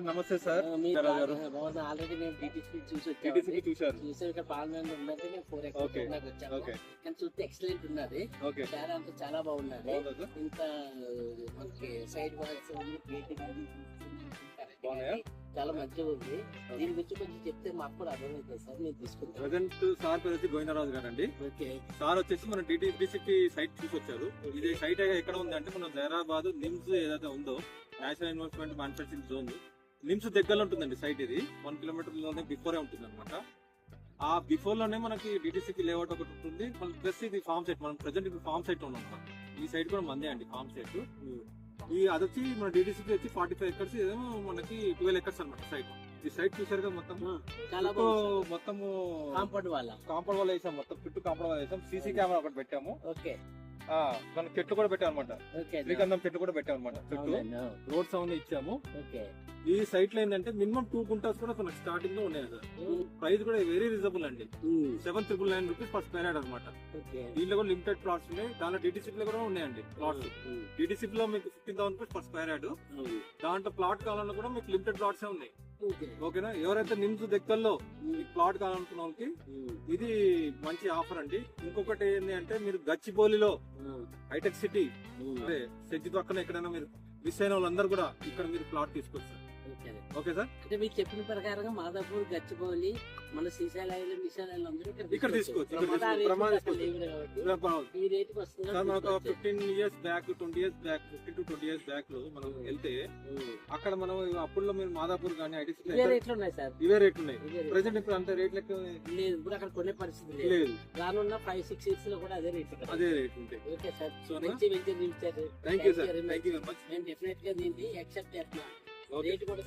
నమస్తే sir. Already నేను DTC చూసి చూసారు. ఇక్కడ పార్లమెంట్ ఉన్నది. నేను 4 ఎకర్స్ వచ్చాను. కానీ చూస్తే ఎక్సలెంట్ ఉన్నది. చాలా అంటే చాలా బాగున్నది. ఇంత మనకి సైడ్ వాల్స్ చాలా మంచిగా ఉంది. దీని గురించి కొంచెం చెప్తే మాకు కూడా అర్థమవుతుంది సార్. నేను తీసుకుంటాను. ప్రజెంట్ సార్ పేరు వచ్చి గోవిందరాజు గారు అండి. సార్ వచ్చేసి మన డిటిసిపి సైట్ చూసొచ్చారు. ఇది సైట్ ఎక్కడ ఉంది అంటే మన జైరాబాద్ నిమ్స్ ఏదైతే ఉందో national investment manufacturing zone NIMS దగ్గరలో ఉంటుందండి సైట్. ఇది 1 కిలోమీటర్ లోనే బిఫోరే ఉంటుంది అనమాట. ఆ బిఫోర్ లోనే మనకి డిటిసిపి లేఅవుట్ ఒకటి ఉంటుంది. ప్లస్ ఇది ఫార్మ్ సైట్. మనం ప్రెసెంట్ ఇప్పుడు ఫార్మ్ సైట్ ఉన్నాం. ఈ సైట్ కూడా మందే అండి ఫార్మ్ సైట్. ఈ అదొచ్చి మన డిటిసిపి వచ్చి 45 ఎకర్స్, ఏదేమో మనకి 12 ఎకర్స్ అనమాట సైట్. ఈ సైట్ చూసారు కదా మొత్తం మొత్తము కాంపౌండ్ వాళ్ళ వేసాం. మొత్తం చుట్టూ కాంపౌండ్ వాళ్ళ వేసాం. సీసీ కెమెరా ఒకటి పెట్టాము. మన చెట్లు కూడా పెట్టాం అనమాట. శ్రీకందం చెట్లు కూడా పెట్టాం అనమాట. చుట్టూ రోడ్ సౌండ్ ఇచ్చాము. ఈ సైట్ లో ఏంటంటే మినిమం 2 గుంటాస్ కూడా మనకి స్టార్టింగ్ లో ఉన్నాయి సార్. ప్రైస్ కూడా వెరీ రీజనబుల్ అండి. 7,999 రూపీస్ పర్ స్క్వేర్ యార్డ్ అనమాట. దీంట్లో కూడా లిమిటెడ్ ప్లాట్స్ ఉన్నాయి. దాంట్లో డిటిసిపి లో కూడా ఉన్నాయండి ప్లాట్స్. డిటిసిపి లో మీకు 15,000 రూపీస్ పర్ స్క్వేర్ యార్డ్. దాంట్లో ప్లాట్ కావాలన్నా కూడా మీకు లిమిటెడ్ ప్లాట్స్ ఉన్నాయి. ఓకేనా? ఎవరైతే నిమ్స్ దగ్గరలో ప్లాట్ కావాలనుకున్న వాళ్ళకి ఇది మంచి ఆఫర్ అండి. ఇంకొకటి ఏంటి అంటే మీరు గచ్చిబౌలిలో హైటెక్ సిటీ సెజ్జి పక్కన ఎక్కడైనా మీరు మిస్ అయిన వాళ్ళందరూ కూడా ఇక్కడ మీరు ప్లాట్ తీసుకోవచ్చు. Okay sir. అంటే మీరు చెప్పిన ప్రకారంగా మాదాపూర్, గచ్చిబౌలి, మన శ్రీశైలం ఇక్కడ తీసుకోవచ్చు. 15 years back 20 years back 15 to 20 years back లో మనం వెళ్తే అక్కడ మనం అప్పుడు మీరు మాదాపూర్ కానీ ఐటీ ఇవే రేట్లు ఉన్నాయి. ప్రెసెంట్ ఇప్పుడు అంత రేట్ లెక్క లేదు. ఇప్పుడు అక్కడ కొనే పరిస్థితి లేదు. రానున్న 5-6 ఇయర్స్ లో కూడా అదే రేట్ ఉంటాయి. Okay sir. మంచి వెంచర్ నిలిచారు. Thank you sir. Thank you very much. నేను డెఫినెట్ గా దీన్ని యాక్సెప్ట్ చేస్తున్నాను. రేట్ కూడా